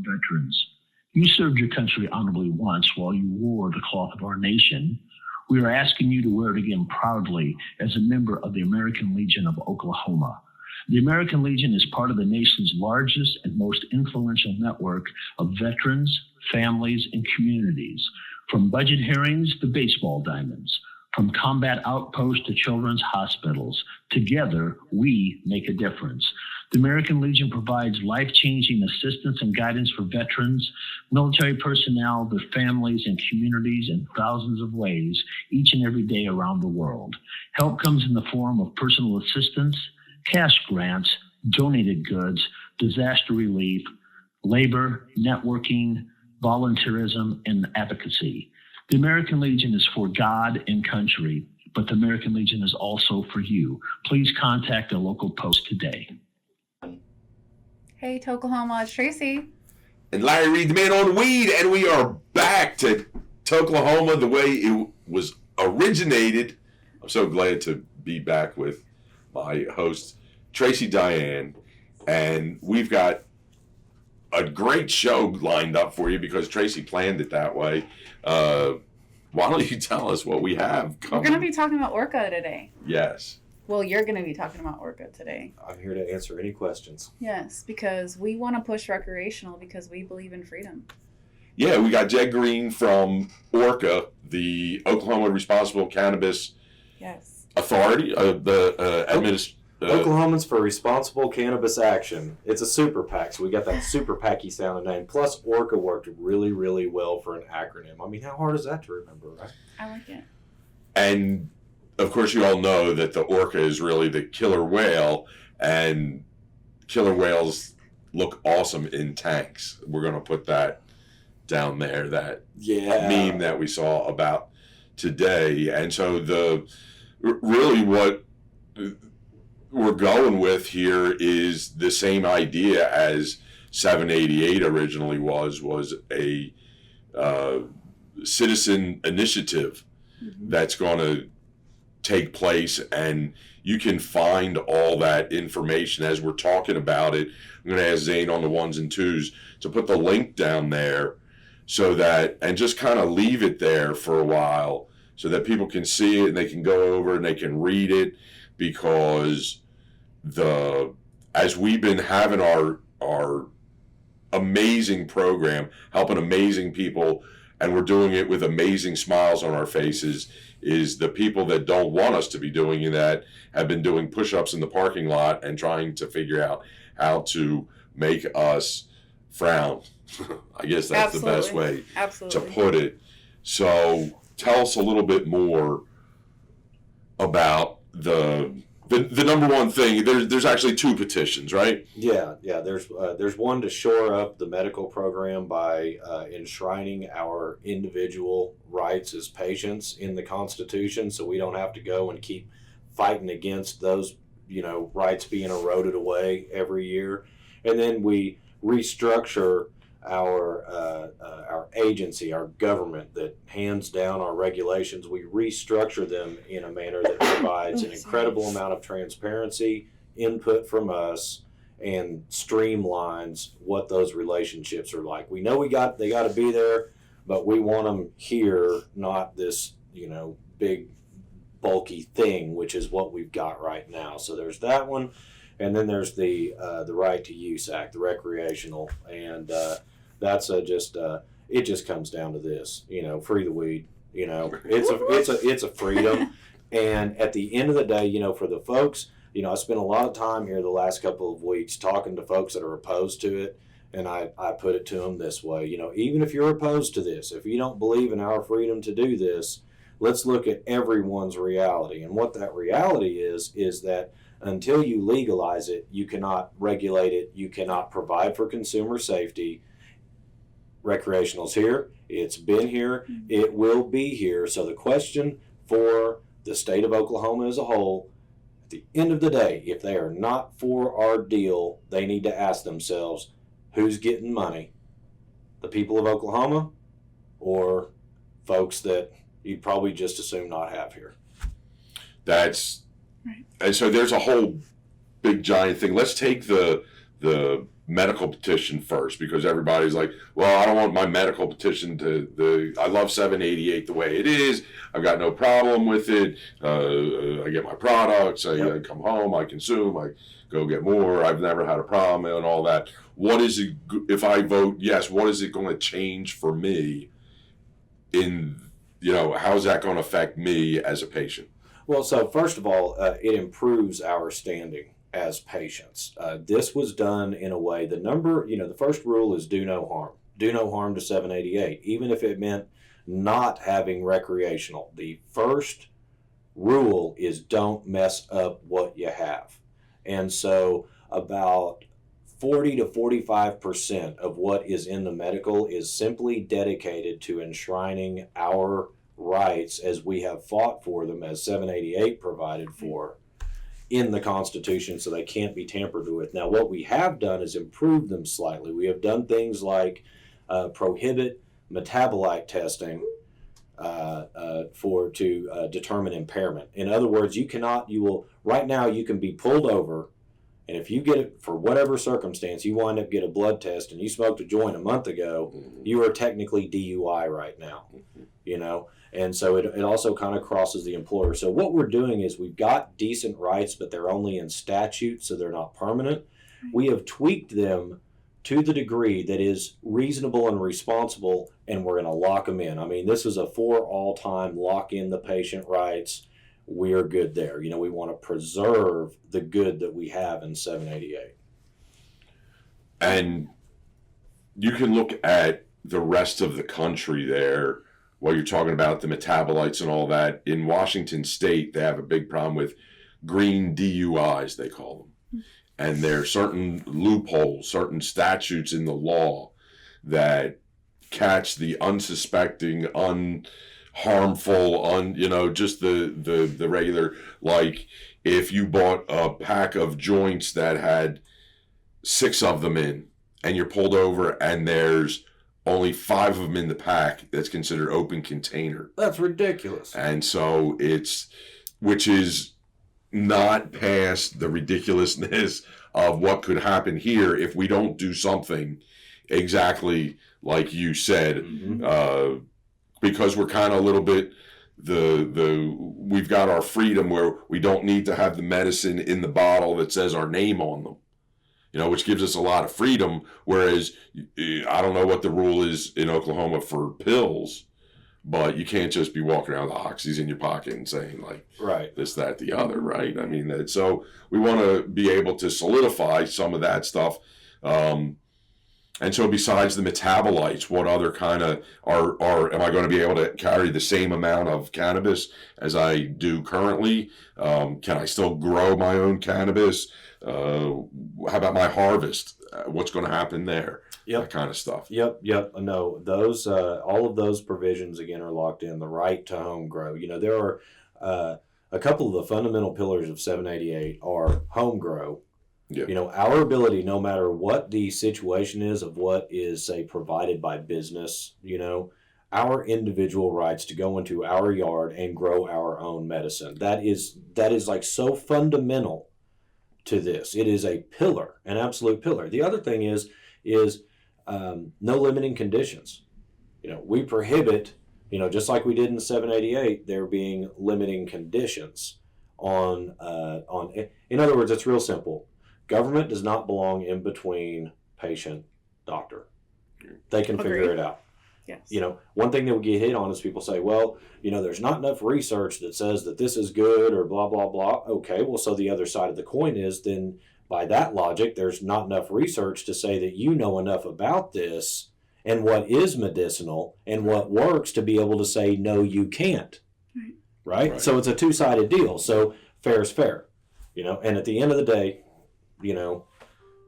veterans. You served your country honorably once while you wore the cloth of our nation. We are asking you to wear it again proudly as a member of the American Legion of Oklahoma. The American Legion is part of the nation's largest and most influential network of veterans, families, and communities, from budget hearings to baseball diamonds, from combat outposts to children's hospitals. Together, we make a difference. The American Legion provides life-changing assistance and guidance for veterans, military personnel, their families, and communities in thousands of ways each and every day around the world. Help comes in the form of personal assistance, cash grants, donated goods, disaster relief, labor, networking, volunteerism, and advocacy. The American Legion is for God and country, but the American Legion is also for you. Please contact a local post today. Hey, Tokelahoma, it's Tracy. And Larry Reed, the man on weed, and we are back to Tokelahoma the way it was originated. I'm so glad to be back with my host, Tracy Diane, and we've got a great show lined up for you because Tracy planned it that way. Why don't you tell us what we have coming? We're going to be talking about ORCA today. Yes. Well, you're going to be talking about ORCA today. I'm here to answer any questions. Yes, because we want to push recreational because we believe in freedom. Yeah, we got Jed Green from ORCA, the Oklahoma Responsible Cannabis Authority, Oklahomans for Responsible Cannabis Action. It's a super PAC, so we got that super PAC-y sounding name. Plus, ORCA worked really, really well for an acronym. I mean, how hard is that to remember, right? I like it. And, of course, you all know that the ORCA is really the killer whale, and killer whales look awesome in tanks. We're going to put that down there, that meme that we saw about today. And so really what we're going with here is the same idea as 788 originally was a citizen initiative that's going to take place, and you can find all that information as we're talking about it. I'm going to ask Zane on the ones and twos to put the link down there so that, and just kind of leave it there for a while so that people can see it and they can go over and they can read it, because as we've been having our amazing program, helping amazing people, and we're doing it with amazing smiles on our faces, is the people that don't want us to be doing that have been doing push-ups in the parking lot and trying to figure out how to make us frown. I guess that's the best way to put it. So tell us a little bit more about the number one thing. There's actually two petitions, right? Yeah. There's one to shore up the medical program by enshrining our individual rights as patients in the Constitution, so we don't have to go and keep fighting against those, rights being eroded away every year. And then we restructure our agency, our government that hands down our regulations. We restructure them in a manner that provides an incredible amount of transparency, input from us, and streamlines what those relationships are like. We know they got to be there, but we want them here, not this, big bulky thing, which is what we've got right now. So there's that one. And then there's the Right to Use Act, the recreational, and that's it just comes down to this, free the weed, it's a freedom, and at the end of the day, for the folks, I spent a lot of time here the last couple of weeks talking to folks that are opposed to it, and I put it to them this way, even if you're opposed to this, if you don't believe in our freedom to do this, let's look at everyone's reality, and what that reality is that until you legalize it, you cannot regulate it, you cannot provide for consumer safety. Recreational's here, it's been here, it will be here. So the question for the state of Oklahoma as a whole, at the end of the day, if they are not for our deal, they need to ask themselves, who's getting money? The people of Oklahoma, or folks that you'd probably just assume not have here? That's right. And so there's a whole big giant thing. Let's take the the medical petition first, because everybody's like, well, I don't want my medical petition I love 788 the way it is. I've got no problem with it. I get my products. I come home, I consume, I go get more. I've never had a problem and all that. What is it, if I vote yes, what is it going to change for me how's that going to affect me as a patient? Well, so first of all, it improves our standing as patients. This was done in a way, the first rule is do no harm. Do no harm to 788, even if it meant not having recreational. The first rule is don't mess up what you have. And so about 40 to 45% of what is in the medical is simply dedicated to enshrining our rights as we have fought for them, as 788 provided for in the Constitution, so they can't be tampered with. Now, what we have done is improve them slightly. We have done things like prohibit metabolite testing to determine impairment. In other words, right now you can be pulled over, and if you get it for whatever circumstance, you wind up get a blood test and you smoked a joint a month ago, you are technically DUI right now, and so it also kind of crosses the employer. So what we're doing is we've got decent rights, but they're only in statute, so they're not permanent. We have tweaked them to the degree that is reasonable and responsible, and we're going to lock them in. I mean, this is a for all time lock in the patient rights. We're good there. We want to preserve the good that we have in 788. And you can look at the rest of the country there while you're talking about the metabolites and all that. In Washington State, they have a big problem with green DUIs, they call them. And there are certain loopholes, certain statutes in the law that catch the unsuspecting, harmful, just the regular, like if you bought a pack of joints that had 6 of them in and you're pulled over and there's only 5 of them in the pack, that's considered open container. That's ridiculous. And so which is not past the ridiculousness of what could happen here if we don't do something exactly like you said, because we're kind of a little bit we've got our freedom where we don't need to have the medicine in the bottle that says our name on them, which gives us a lot of freedom. Whereas I don't know what the rule is in Oklahoma for pills, but you can't just be walking around with oxys in your pocket and saying like right this, that, the other, right? I mean, so we want to be able to solidify some of that stuff. And so besides the metabolites, what other kind of am I going to be able to carry the same amount of cannabis as I do currently? Can I still grow my own cannabis? How about my harvest? What's going to happen there? Yep. That kind of stuff. Yep. No, those all of those provisions again are locked in. The right to home grow. There are a couple of the fundamental pillars of 788 are home grow. Yeah. Our ability, no matter what the situation is of what is, say, provided by business, our individual rights to go into our yard and grow our own medicine. That is like so fundamental to this. It is a pillar, an absolute pillar. The other thing is no limiting conditions. We prohibit, just like we did in 788, there being limiting conditions on. In other words, it's real simple. Government does not belong in between patient, doctor. They can figure it out. Yes. One thing that we get hit on is people say, well, there's not enough research that says that this is good or blah, blah, blah. Okay, well, so the other side of the coin is then by that logic, there's not enough research to say that you know enough about this and what is medicinal and what works to be able to say, no, you can't. Right? So it's a two-sided deal. So fair is fair, and at the end of the day,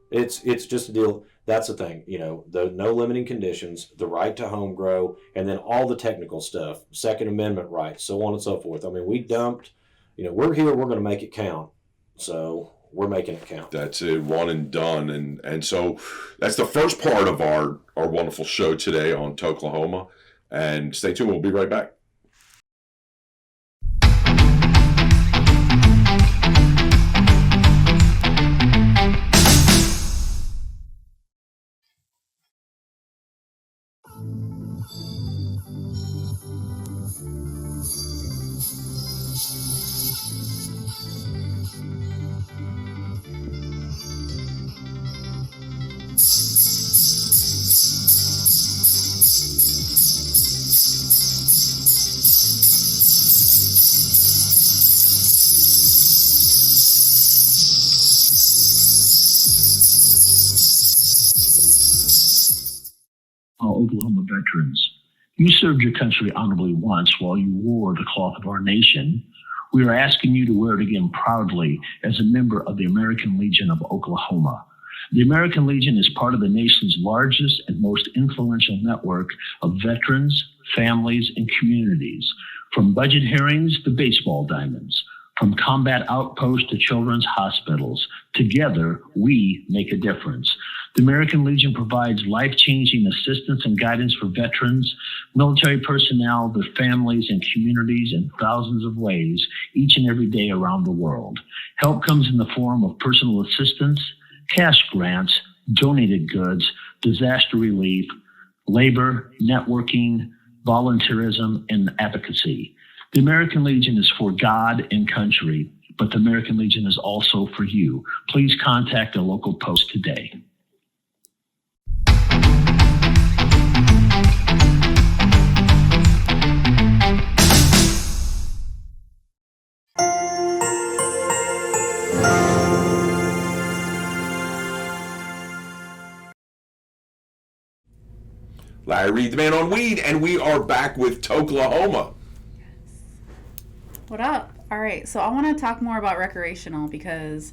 it's just a deal. That's the thing, the no limiting conditions, the right to home grow, and then all the technical stuff, Second Amendment rights, so on and so forth. I mean, we dumped, we're here, we're going to make it count. So we're making it count. That's it, one and done. And so that's the first part of our wonderful show today on Tokelahoma. And stay tuned, we'll be right back. veterans. You served your country honorably once while you wore the cloth of our nation. We are asking you to wear it again proudly as a member of the American Legion of Oklahoma. The American Legion is part of the nation's largest and most influential network of veterans, families, and communities, from budget hearings to baseball diamonds, from combat outposts to children's hospitals. Together, we make a difference. The American Legion provides life-changing assistance and guidance for veterans, military personnel, their families, and communities in thousands of ways each and every day around the world. Help comes in the form of personal assistance, cash grants, donated goods, disaster relief, labor, networking, volunteerism, and advocacy. The American Legion is for God and country, but the American Legion is also for you. Please contact a local post today. Larry Reed, the man on weed, and we are back with Tokelahoma. What up? All right, so I want to talk more about recreational because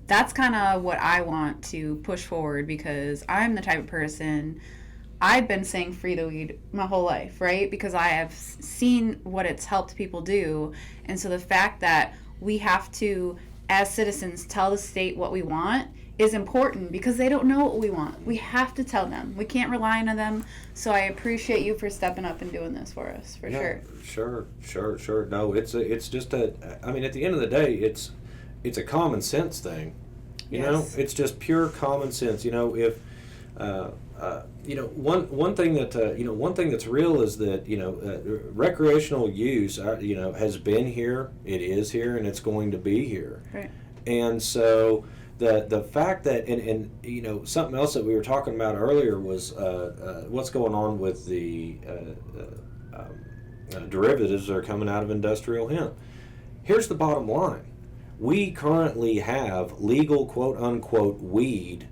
that's kind of what I want to push forward, because I'm the type of person, I've been saying free the weed my whole life, right? Because I have seen what it's helped people do. And so the fact that we have to, as citizens, tell the state what we want is important, because they don't know what we want. We have to tell them. We can't rely on them. So I appreciate you for stepping up and doing this for us, for sure. Sure. No, it's just I mean, at the end of the day, it's a common sense thing. You know, it's just pure common sense. You know, if one thing that's real is that recreational use has been here, it is here, and it's going to be here. Right. And so the fact that and something else that we were talking about earlier was what's going on with the derivatives that are coming out of industrial hemp. Here's the bottom line. We currently have legal quote-unquote weed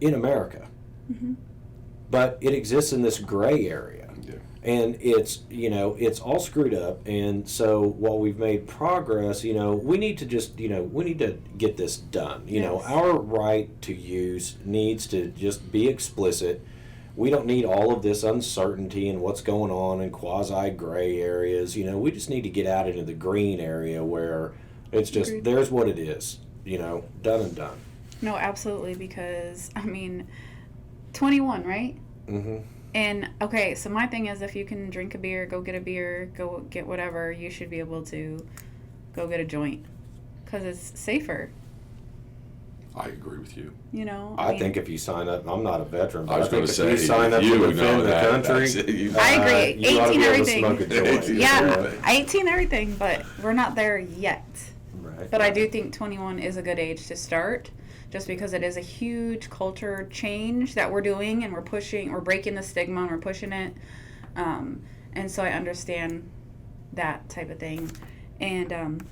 in America. Mm-hmm. But it exists in this gray area. Yeah. And it's all screwed up. And so while we've made progress, we need to just, we need to get this done. Our right to use needs to just be explicit. We don't need all of this uncertainty and what's going on in quasi-gray areas. We just need to get out into the green area where it's just, Agreed. There's what it is, done and done. No, absolutely, because, 21, right? Mm-hmm. And, okay, so my thing is, if you can drink a beer, go get whatever, you should be able to go get a joint, because it's safer. I agree with you. I think if you sign up, I'm not a veteran, but I was going to say, if you sign up to defend the country, I agree. 18 everything. 18 everything, but we're not there yet. Right. But I do think 21 is a good age to start, just because it is a huge culture change that we're doing, and we're breaking the stigma, and we're pushing it. And so I understand that type of thing. And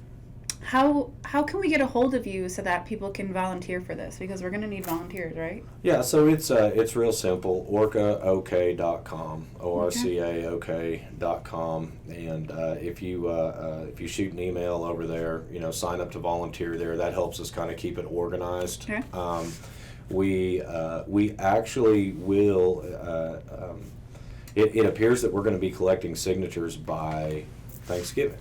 how can we get a hold of you so that people can volunteer for this? Because we're going to need volunteers, right? Yeah, so it's real simple. ORCAOK.com, ORCAOK.com, and if you shoot an email over there, sign up to volunteer there. That helps us kind of keep it organized. Okay. We actually will. It appears that we're going to be collecting signatures by Thanksgiving.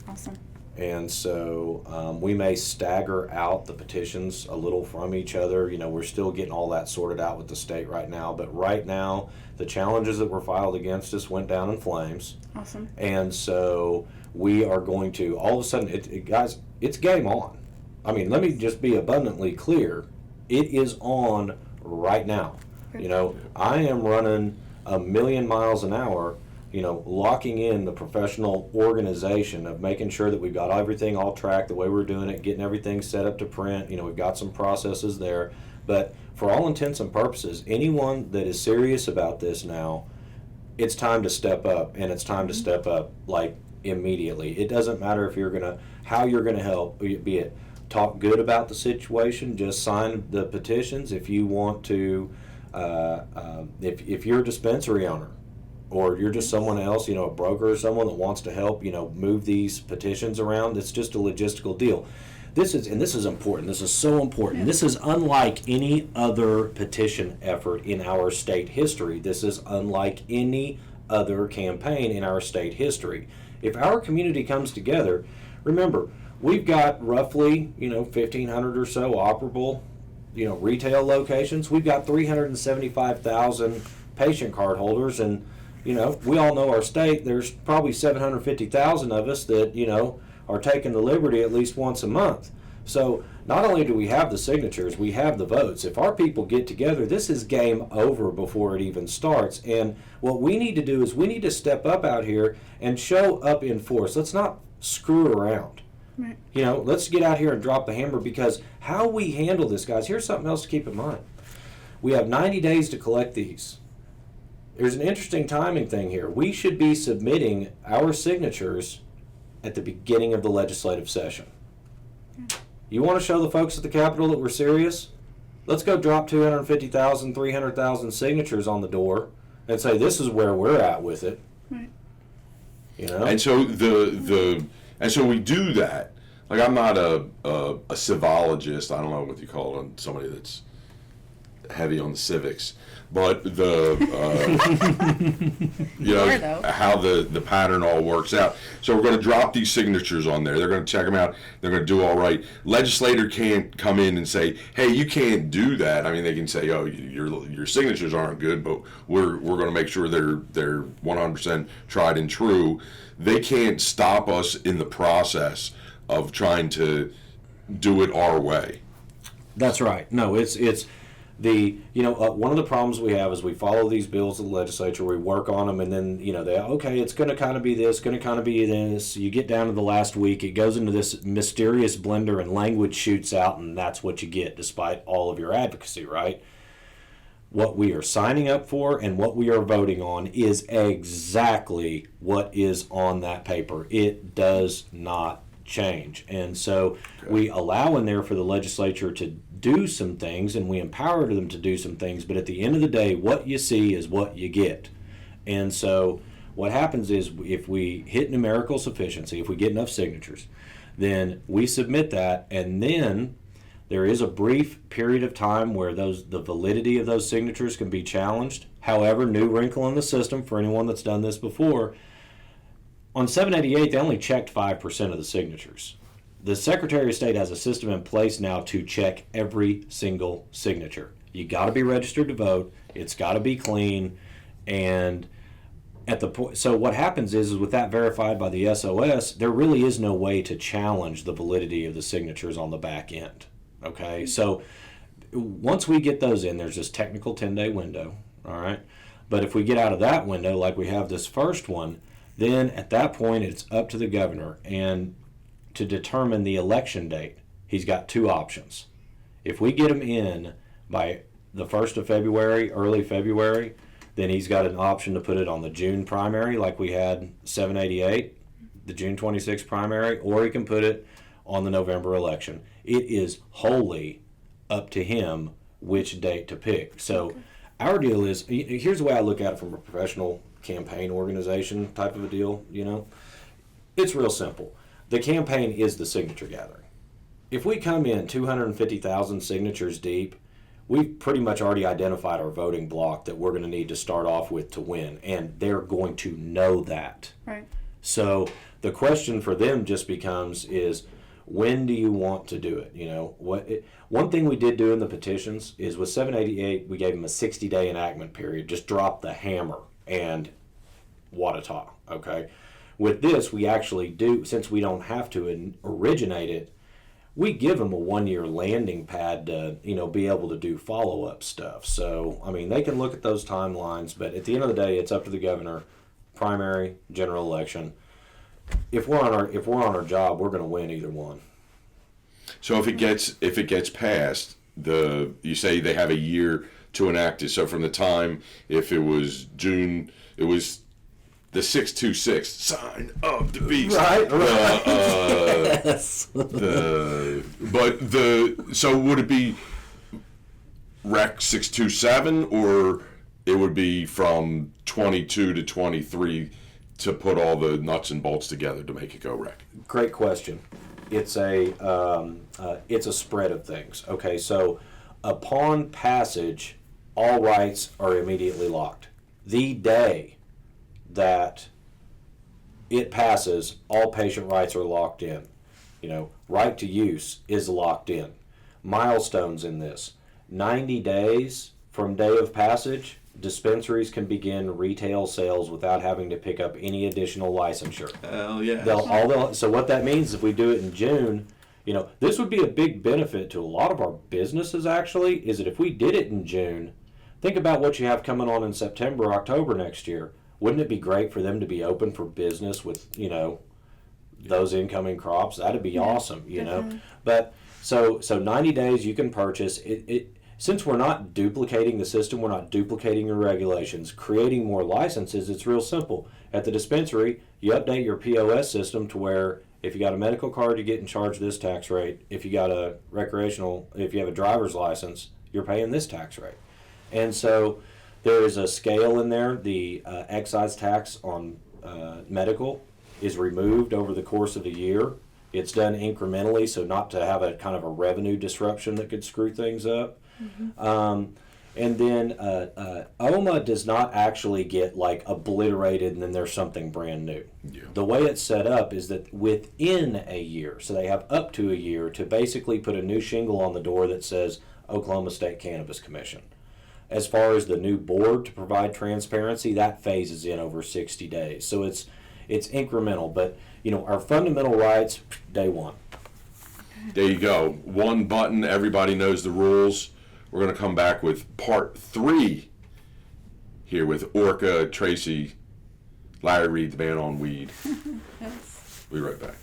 Awesome. And so we may stagger out the petitions a little from each other. We're still getting all that sorted out with the state right now. But right now, the challenges that were filed against us went down in flames. Awesome. And so we are going to, all of a sudden, guys, it's game on. Let me just be abundantly clear. It is on right now. Okay. I am running 1,000,000 miles an hour, locking in the professional organization of making sure that we've got everything all tracked the way we're doing it, getting everything set up to print. We've got some processes there. But for all intents and purposes, anyone that is serious about this now, it's time to step up, and it's time to step up immediately. It doesn't matter how you're gonna help, be it talk good about the situation, just sign the petitions. If you want to, if you're a dispensary owner, or you're just someone else, a broker or someone that wants to help, move these petitions around, it's just a logistical deal. This is important. This is so important. This is unlike any other petition effort in our state history. This is unlike any other campaign in our state history. If our community comes together, remember, we've got roughly, 1,500 or so operable, retail locations. We've got 375,000 patient card holders, and, we all know our state. There's probably 750,000 of us that, are taking the liberty at least once a month. So not only do we have the signatures, we have the votes. If our people get together, this is game over before it even starts. And what we need to do is we need to step up out here and show up in force. Let's not screw around. Right. Let's get out here and drop the hammer, because how we handle this, guys, here's something else to keep in mind. We have 90 days to collect these. There's an interesting timing thing here. We should be submitting our signatures at the beginning of the legislative session. You want to show the folks at the Capitol that we're serious? Let's go drop 250,000, 300,000 signatures on the door and say this is where we're at with it. Right. And so and so we do that. Like, I'm not a civologist. I don't know what you call it, somebody that's heavy on the civics, but how the pattern all works out. So we're going to drop these signatures on there. They're going to check them out. They're going to do all right. Legislator can't come in and say, "Hey, you can't do that." I mean, they can say, "Oh, your signatures aren't good, but we're going to make sure they're 100% tried and true." They can't stop us in the process of trying to do it our way. That's right. No, it's one of the problems we have is we follow these bills of the legislature, we work on them, and then, it's going to kind of be this, going to kind of be this. You get down to the last week, it goes into this mysterious blender and language shoots out, and that's what you get despite all of your advocacy, right? What we are signing up for and what we are voting on is exactly what is on that paper. It does not change. And so we allow in there for the legislature to do some things, and we empower them to do some things, but at the end of the day, what you see is what you get. And so what happens is, if we hit numerical sufficiency, if we get enough signatures, then we submit that, and then there is a brief period of time where the validity of those signatures can be challenged. However, new wrinkle in the system for anyone that's done this before, on 788, they only checked 5% of the signatures. The Secretary of State has a system in place now to check every single signature. You got to be registered to vote. It's got to be clean. And at the point, so what happens is with that verified by the SOS, there really is no way to challenge the validity of the signatures on the back end. Okay, so once we get those in, there's this technical 10-day window. All right, but if we get out of that window, like we have this first one, then at that point it's up to the governor and to determine the election date. He's got two options. If we get him in by the 1st of February, early February, then he's got an option to put it on the June primary, like we had 788, the June 26th primary, or he can put it on the November election. It is wholly up to him which date to pick. So our deal is, here's the way I look at it from a professional campaign organization type of a deal, It's real simple. The campaign is the signature gathering. If we come in 250,000 signatures deep, we've pretty much already identified our voting block that we're going to need to start off with to win, and they're going to know that. Right. So the question for them just becomes is, when do you want to do it? One thing we did do in the petitions is with 788, we gave them a 60-day enactment period. Just drop the hammer and wada-ta, okay? With this, we actually do, since we don't have to originate it, we give them a 1-year landing pad to, be able to do follow-up stuff. So, they can look at those timelines, but at the end of the day, it's up to the governor, primary, general election. If we're on our job, we're going to win either one. So if it gets passed, you say they have a year to enact it. So from the time, if it was June, it was the 626 sign of the beast. Right. Yes. So would it be Rec 627, or it would be from 22 to 23 to put all the nuts and bolts together to make it go rec? Great question. It's a spread of things. Okay, so upon passage, all rights are immediately locked. The day that it passes, all patient rights are locked in. Right to use is locked in. Milestones in this: 90 days from day of passage, dispensaries can begin retail sales without having to pick up any additional licensure. Hell yeah. So what that means, if we do it in June, this would be a big benefit to a lot of our businesses, actually, is that if we did it in June, think about what you have coming on in September, October next year. Wouldn't it be great for them to be open for business with, those incoming crops? That'd be awesome, But so 90 days you can purchase it. Since we're not duplicating the system, we're not duplicating your regulations, creating more licenses, it's real simple. At the dispensary, you update your POS system to where if you got a medical card, you get in charge this tax rate. If you got a if you have a driver's license, you're paying this tax rate. And so there is a scale in there. The excise tax on medical is removed over the course of a year. It's done incrementally, so not to have a kind of a revenue disruption that could screw things up. Mm-hmm. And then OMA does not actually get like obliterated and then there's something brand new. Yeah. The way it's set up is that within a year, so they have up to a year to basically put a new shingle on the door that says Oklahoma State Cannabis Commission. As far as the new board to provide transparency, that phases in over 60 days. So it's incremental, but our fundamental rights, day one. There you go. One button, everybody knows the rules. We're going to come back with part 3 here with ORCA, Tracy, Larry Reed, the man on weed. Yes. We'll be right back.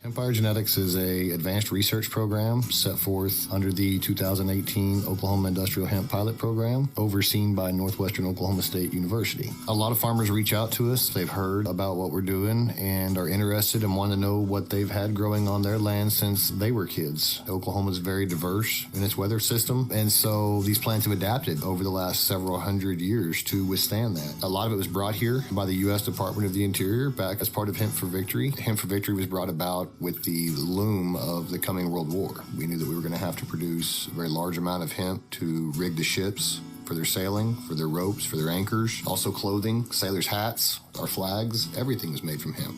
Hempire Genetics is an advanced research program set forth under the 2018 Oklahoma Industrial Hemp Pilot Program, overseen by Northwestern Oklahoma State University. A lot of farmers reach out to us. They've heard about what we're doing and are interested and want to know what they've had growing on their land since they were kids. Oklahoma is very diverse in its weather system, and so these plants have adapted over the last several hundred years to withstand that. A lot of it was brought here by the U.S. Department of the Interior back as part of Hemp for Victory. Hemp for Victory was brought about with the loom of the coming World War. We knew that we were going to have to produce a very large amount of hemp to rig the ships for their sailing, for their ropes, for their anchors, also clothing, sailors' hats, our flags, everything was made from hemp.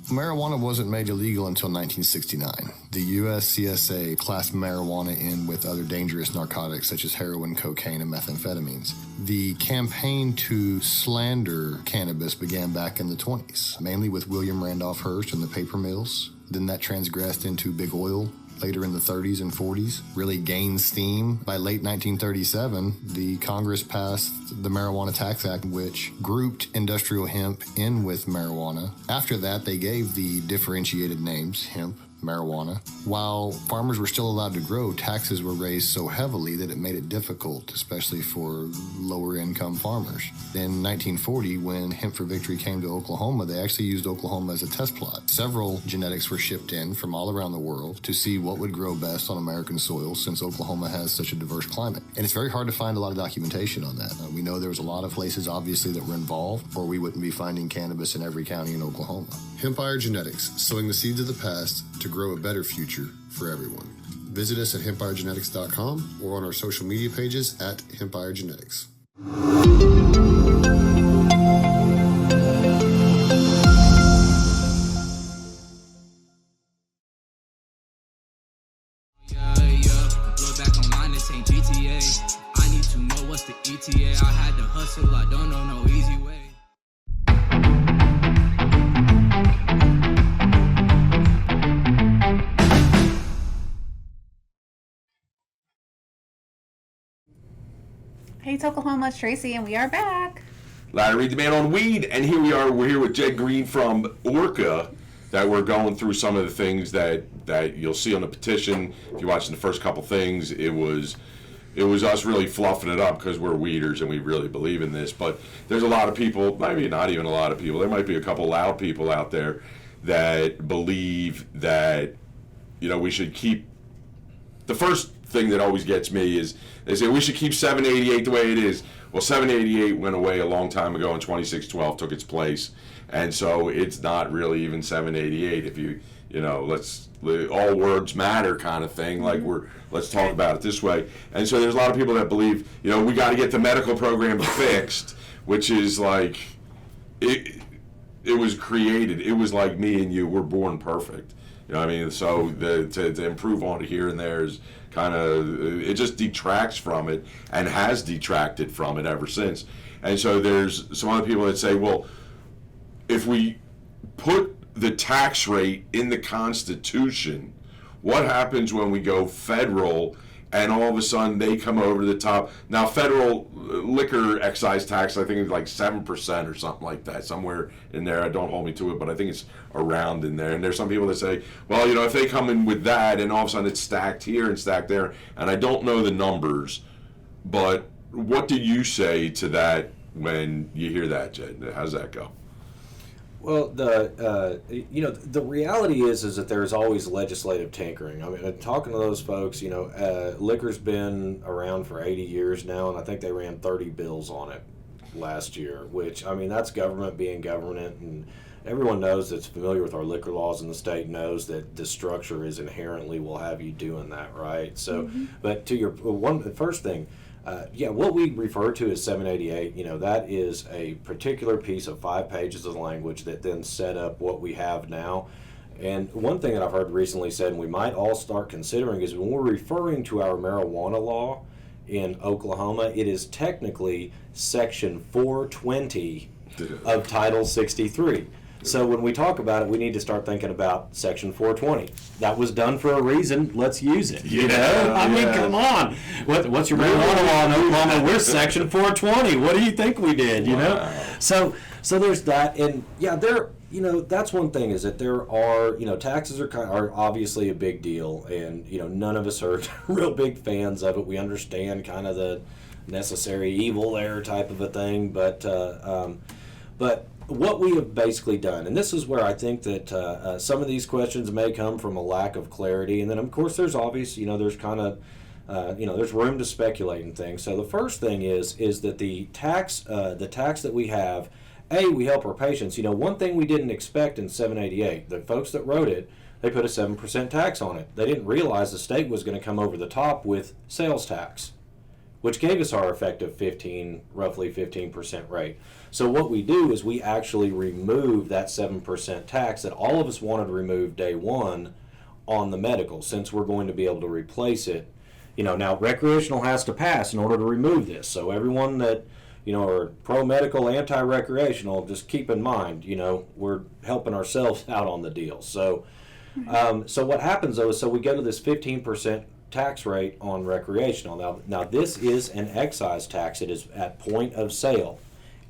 Marijuana wasn't made illegal until 1969. The USCSA classed marijuana in with other dangerous narcotics such as heroin, cocaine, and methamphetamines. The campaign to slander cannabis began back in the 20s, mainly with William Randolph Hearst and the paper mills. Then that transgressed into big oil later in the 30s and 40s, really gained steam. By late 1937, the Congress passed the Marijuana Tax Act, which grouped industrial hemp in with marijuana. After that, they gave the differentiated names, hemp, marijuana. While farmers were still allowed to grow, taxes were raised so heavily that it made it difficult, especially for lower income farmers. In 1940, when Hemp for Victory came to Oklahoma, they actually used Oklahoma as a test plot. Several genetics were shipped in from all around the world to see what would grow best on American soil, since Oklahoma has such a diverse climate. And it's very hard to find a lot of documentation on that. We know there was a lot of places, obviously, that were involved, or we wouldn't be finding cannabis in every county in Oklahoma. Hempire Genetics, sowing the seeds of the past to grow a better future for everyone. Visit us at HempireGenetics.com or on our social media pages at Hempire Genetics. I need to know what's the ETA. I had to hustle, I don't know no easy way. Hey, Tokelahoma, it's Tracy, and we are back. Larry Reed, the man on weed, and here we are. We're here with Jed Green from ORCA, that we're going through some of the things that you'll see on the petition. If you're watching the first couple things, it was us really fluffing it up because we're weeders and we really believe in this. But there's a lot of people, maybe not even a lot of people, there might be a couple loud people out there that believe that, we should keep the first thing that always gets me is they say we should keep 788 the way it is. Well, 788 went away a long time ago, and 2612 took its place, and so it's not really even 788. If you know, all words matter kind of thing. Like let's talk about it this way. And so there's a lot of people that believe, we got to get the medical program fixed, which is like it was created. It was like me and you. We're born perfect. You know what I mean? So to improve on it here and there is kind of, it just detracts from it and has detracted from it ever since. And so there's some other people that say, well, if we put the tax rate in the Constitution, what happens when we go federal and all of a sudden they come over the top? Now, federal liquor excise tax, I think it's like 7% or something like that, somewhere in there. Don't hold me to it, but I think it's around in there. And there's some people that say, well, if they come in with that and all of a sudden it's stacked here and stacked there, and I don't know the numbers, but what do you say to that when you hear that, Jed? How's that go? Well, the reality is that there's always legislative tinkering. I mean, talking to those folks, liquor's been around for 80 years now, and I think they ran 30 bills on it last year, which, I mean, that's government being government, and everyone knows that's familiar with our liquor laws in the state knows that the structure is inherently will have you doing that, right? So, but to your first thing, what we refer to as 788, that is a particular piece of 5 pages of language that then set up what we have now. And one thing that I've heard recently said, and we might all start considering, is when we're referring to our marijuana law in Oklahoma, it is technically Section 420 of Title 63. So when we talk about it, we need to start thinking about Section 420. That was done for a reason. Let's use it. I mean, come on. What's your marijuana law in Oklahoma? We're Section 420. What do you think we did? So there's that, and that's one thing is that there are taxes are obviously a big deal, and none of us are real big fans of it. We understand kind of the necessary evil there type of a thing, but what we have basically done, and this is where I think that some of these questions may come from a lack of clarity, and then of course there's obvious, there's kind of, there's room to speculate and things. So the first thing is that the tax that we have, we help our patients. One thing we didn't expect in 788, the folks that wrote it, they put a 7% tax on it. They didn't realize the state was going to come over the top with sales tax, which gave us our effective roughly 15% rate. So what we do is we actually remove that 7% tax that all of us wanted to remove day one on the medical, since we're going to be able to replace it. Now recreational has to pass in order to remove this. So everyone that, are pro-medical, anti-recreational, just keep in mind, we're helping ourselves out on the deal. So, so what happens though is, so we go to this 15% tax rate on recreational. Now this is an excise tax. It is at point of sale.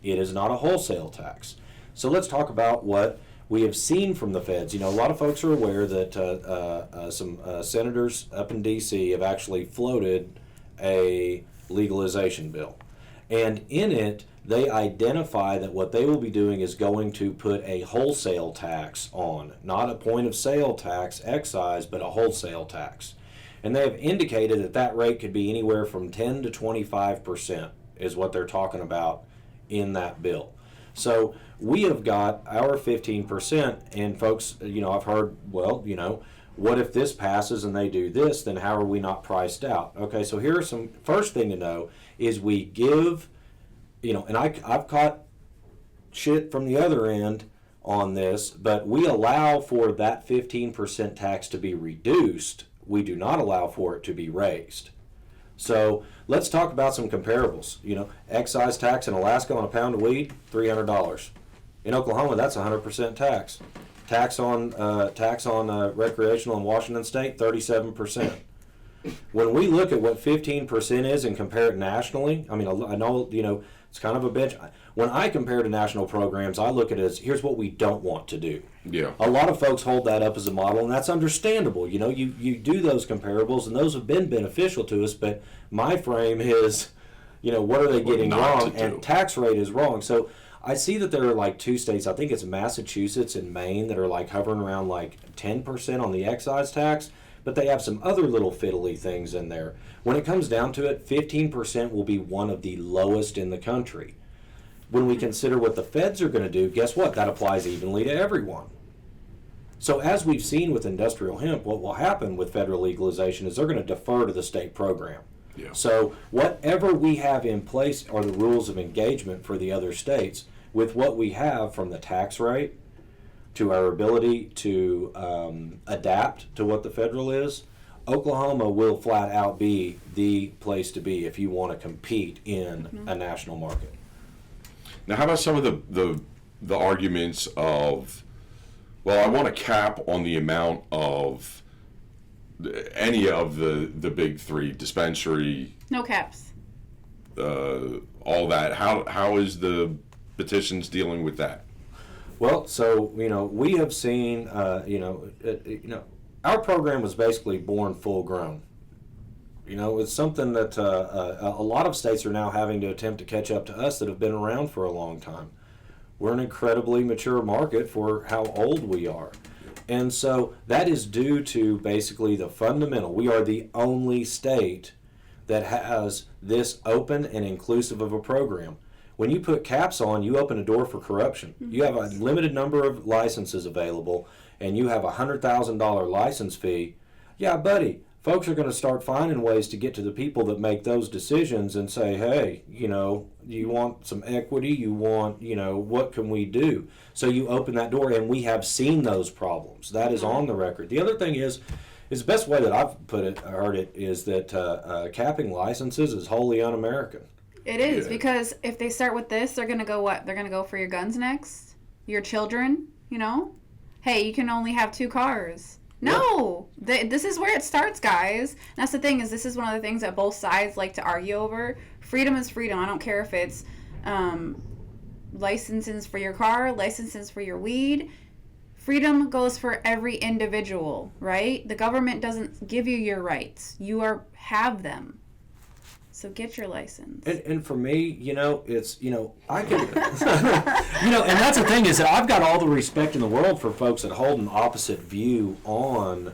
It is not a wholesale tax. So let's talk about what we have seen from the feds. A lot of folks are aware that some senators up in D.C. have actually floated a legalization bill. And in it, they identify that what they will be doing is going to put a wholesale tax on, not a point of sale tax, excise, but a wholesale tax. And they have indicated that rate could be anywhere from 10 to 25% is what they're talking about in that bill. So we have got our 15%, and folks, I've heard, well, what if this passes and they do this, then how are we not priced out? Okay, so here's some, first thing to know is we give, and I've caught shit from the other end on this, but we allow for that 15% tax to be reduced. We do not allow for it to be raised. So let's talk about some comparables. Excise tax in Alaska on a pound of weed, $300. In Oklahoma, that's 100% tax. Tax on recreational in Washington State, 37%. When we look at what 15% is and compare it nationally, I mean, I know it's kind of a bench. When I compare to national programs, I look at it as here's what we don't want to do. Yeah. A lot of folks hold that up as a model, and that's understandable. You do those comparables, and those have been beneficial to us. But my frame is, what are they getting wrong? And tax rate is wrong. So I see that there are like 2 states. I think it's Massachusetts and Maine that are like hovering around like 10% on the excise tax. but they have some other little fiddly things in there. When it comes down to it, 15% will be one of the lowest in the country. When we consider what the feds are going to do, guess what? That applies evenly to everyone. So as we've seen with industrial hemp, what will happen with federal legalization is they're going to defer to the state program. Yeah. So whatever we have in place are the rules of engagement for the other states with what we have, from the tax rate to our ability to adapt to what the federal is. Oklahoma will flat out be the place to be if you want to compete in a national market. Now, how about some of the arguments of, well, I want a cap on the amount of any of the big three, dispensary, No caps. all that. How is the petitions dealing with that? Well, so we have seen our program was basically born full grown. It's something that a lot of states are now having to attempt to catch up to us that have been around for a long time. We're an incredibly mature market for how old we are. And so that is due to basically the fundamental. We are the only state that has this open and inclusive of a program. When you put caps on, you open a door for corruption. You have a limited number of licenses available, and you have a $100,000 license fee. Yeah, buddy, folks are going to start finding ways to get to the people that make those decisions and say, hey, you want some equity, you want, what can we do? So you open that door, and we have seen those problems. That is on the record. The other thing is the best way that I've heard it is that capping licenses is wholly un-American. It is, because if they start with this, they're going to go what? They're going to go for your guns next? Your children, Hey, you can only have 2 cars. No! This is where it starts, guys. And that's the thing, is this is one of the things that both sides like to argue over. Freedom is freedom. I don't care if it's licenses for your car, licenses for your weed. Freedom goes for every individual, right? The government doesn't give you your rights. You have them. So get your license. And for me, it's, I can, and that's the thing, is that I've got all the respect in the world for folks that hold an opposite view on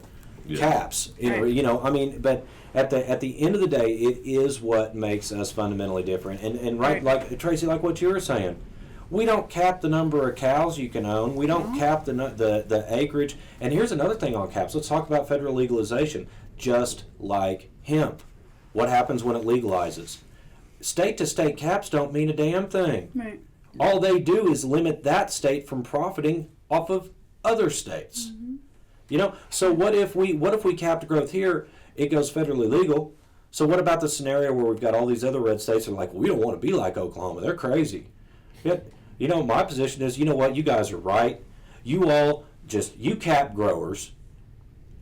caps. Right. But at the end of the day, it is what makes us fundamentally different. And right, like Tracy, like what you were saying, we don't cap the number of cows you can own. We don't cap the acreage. And here's another thing on caps. Let's talk about federal legalization. Just like hemp. What happens when it legalizes? State-to-state caps don't mean a damn thing. Right. All they do is limit that state from profiting off of other states. So what if we capped growth here? It goes federally legal. So what about the scenario where we've got all these other red states that are like, well, we don't want to be like Oklahoma. They're crazy. Yet, my position is, what? You guys are right. You all you cap growers,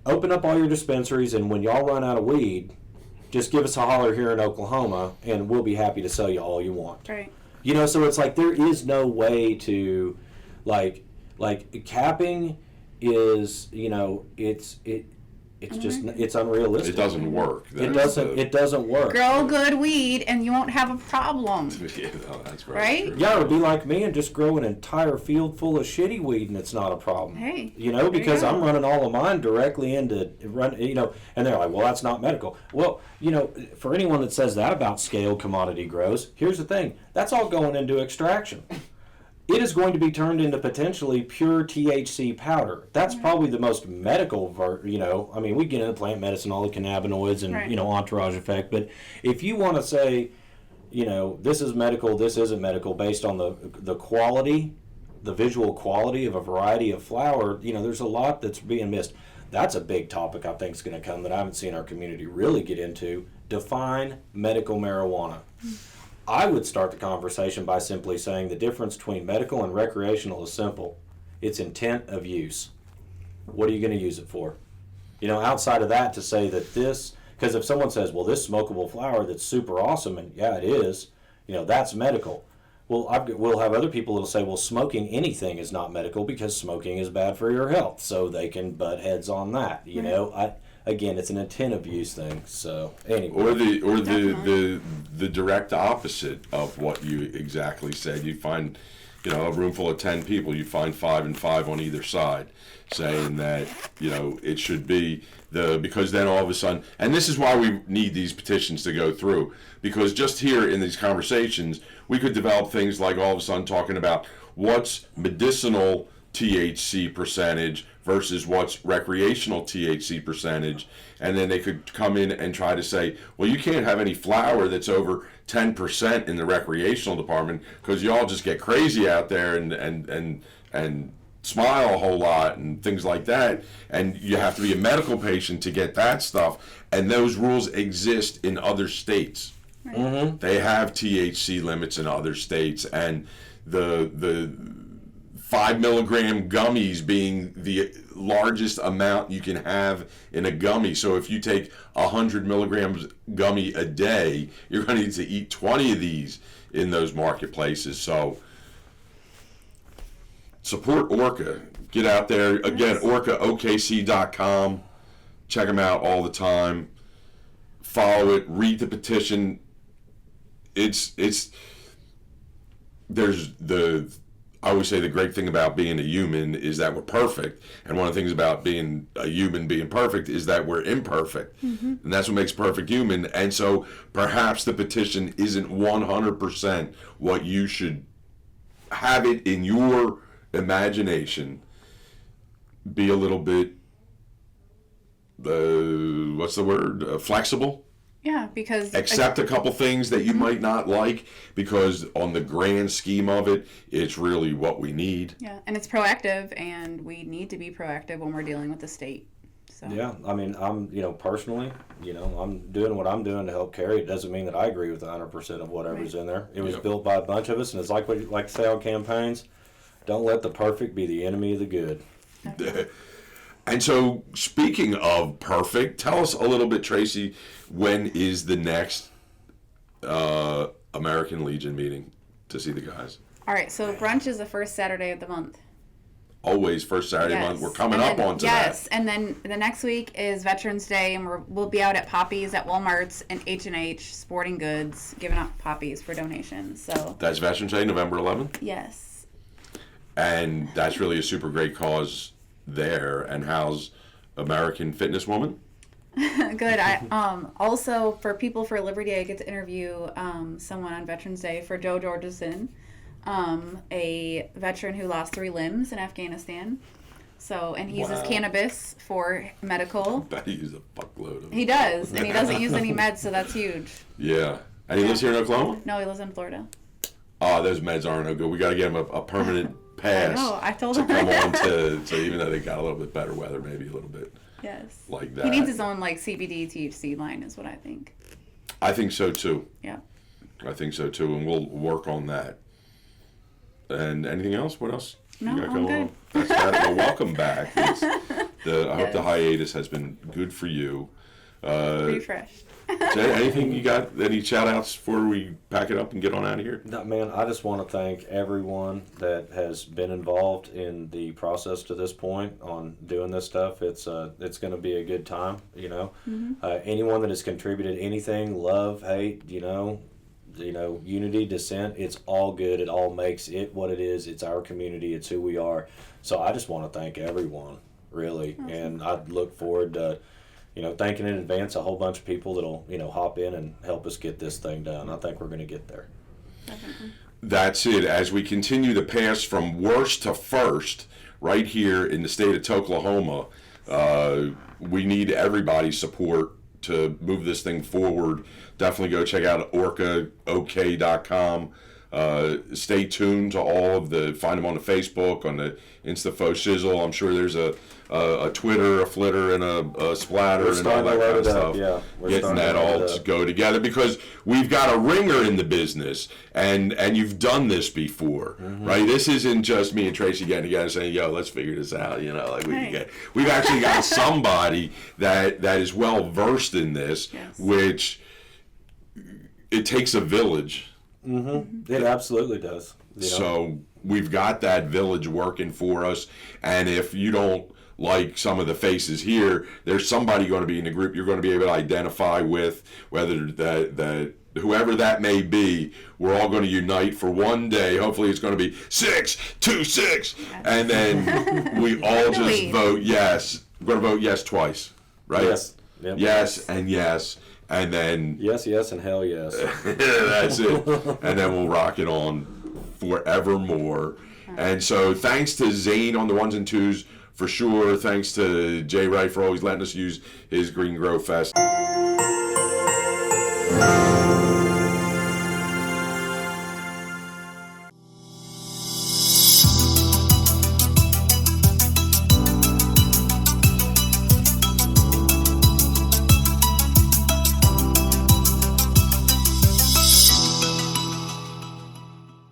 open up all your dispensaries, and when y'all run out of weed, just give us a holler here in Oklahoma, and we'll be happy to sell you all you want. Right. So it's like there is no way to, like capping is, it's just it's unrealistic. It doesn't work. It doesn't work. Grow good weed, and you won't have a problem. Yeah, no, that's Right? true. Yeah, it would be like me and just grow an entire field full of shitty weed, and it's not a problem. Hey, because I'm running all of mine directly into and they're like, well, that's not medical. Well, for anyone that says that about scaled commodity grows, here's the thing: that's all going into extraction. It is going to be turned into potentially pure THC powder. That's probably the most medical we get into plant medicine, all the cannabinoids and, entourage effect. But if you want to say, this is medical, this isn't medical, based on the quality, the visual quality of a variety of flower, there's a lot that's being missed. That's a big topic I think is going to come that I haven't seen our community really get into. Define medical marijuana. I would start the conversation by simply saying the difference between medical and recreational is simple. It's intent of use. What are you going to use it for? Outside of that, to say that this, because if someone says, well, this smokable flower that's super awesome, and yeah, it is, that's medical. Well, we'll have other people that'll say, well, smoking anything is not medical because smoking is bad for your health. So they can butt heads on that. Again, it's an intent of use thing. So anyway, Or the direct opposite of what you exactly said. You find a room full of 10 people, you find 5 and 5 on either side, saying that, it should be because then all of a sudden, and this is why we need these petitions to go through, because just here in these conversations, we could develop things like all of a sudden talking about what's medicinal THC percentage versus what's recreational THC percentage, and then they could come in and try to say, well, you can't have any flower that's over 10% in the recreational department because y'all just get crazy out there and smile a whole lot and things like that, and you have to be a medical patient to get that stuff, and those rules exist in other states. Right. Mm-hmm. They have THC limits in other states, and the 5 milligram gummies being the largest amount you can have in a gummy. So if you take 100 milligrams gummy a day, you're going to need to eat 20 of these in those marketplaces. So support ORCA. Get out there. Again, ORCAOKC.com. Check them out all the time. Follow it. Read the petition. I always say the great thing about being a human is that we're perfect. And one of the things about being a human being perfect is that we're imperfect. Mm-hmm. And that's what makes perfect human. And so perhaps the petition isn't 100% what you should have it in your imagination. Be a little bit, flexible? Yeah, because Accept a couple things that you might not like, because on the grand scheme of it, it's really what we need. Yeah, and it's proactive, and we need to be proactive when we're dealing with the state. So. Yeah, I mean, I'm, personally, I'm doing what I'm doing to help carry. It doesn't mean that I agree with 100% of whatever's in there. It was built by a bunch of us, and it's like what you like to say on campaigns, don't let the perfect be the enemy of the good. And so, speaking of perfect, tell us a little bit, Tracy, when is the next American Legion meeting to see the guys? All right, so brunch is the first Saturday of the month. Always first Saturday of the month. We're coming up onto that. Yes, and then the next week is Veterans Day, and we'll be out at Poppy's at Walmart's and H&H Sporting Goods giving out poppies for donations. So that's Veterans Day, November 11th? Yes. And that's really a super great cause there. And how's American Fitness Woman? Good. I also for People for Liberty, I get to interview someone on Veterans Day for Joe Georgeson, a veteran who lost 3 limbs in Afghanistan. So, and he uses cannabis for medical. I bet he uses a buckload of it. He does, and he doesn't use any meds, so that's huge. Yeah. And he lives here in Oklahoma? No, he lives in Florida. Oh, those meds aren't no good. We got to get him a permanent pass. I told to him. come on to even though they got a little bit better weather, maybe a little bit. Yes. Like that. He needs his own CBD THC line, is what I think. I think so too. Yeah. I think so too, and we'll work on that. And anything else? What else? No, you got I'm going good. on? That's that. Well, welcome back. I hope the hiatus has been good for you. Refreshed. Jay, anything you got? Any shout outs before we pack it up and get on out of here? No, man, I just want to thank everyone that has been involved in the process to this point on doing this stuff. It's going to be a good time, Mm-hmm. Anyone that has contributed anything, love, hate, unity, dissent, it's all good. It all makes it what it is. It's our community. It's who we are. So I just want to thank everyone, really. Awesome. And I look forward to thanking in advance a whole bunch of people that'll, hop in and help us get this thing done. I think we're going to get there. Definitely. That's it. As we continue to pass from worst to first, right here in the state of Tokelahoma, we need everybody's support to move this thing forward. Definitely go check out ORCAOK.com. Stay tuned to all of find them on the Facebook, on the Instafo Shizzle. I'm sure there's a Twitter, a Flitter, and a Splatter, and all that kind of stuff. Yeah, getting that all to go together, because we've got a ringer in the business, and you've done this before, mm-hmm. right? This isn't just me and Tracy getting together saying, "Yo, let's figure this out." We've actually got somebody that is well versed in this, yes. which it takes a village. Mm-hmm. It absolutely does. So we've got that village working for us, and if you don't like some of the faces here, there's somebody going to be in the group you're going to be able to identify with, whether that whoever that may be, we're all going to unite for one day. Hopefully it's going to be 626, and then we all just vote yes. We're going to vote yes twice, right? Yes. Yep. Yes and yes, and then yes, and hell yes. That's it. And then we'll rock it on forevermore. And so thanks to Zane on the ones and twos for sure. Thanks to Jay Wright for always letting us use his Green Grow Fest.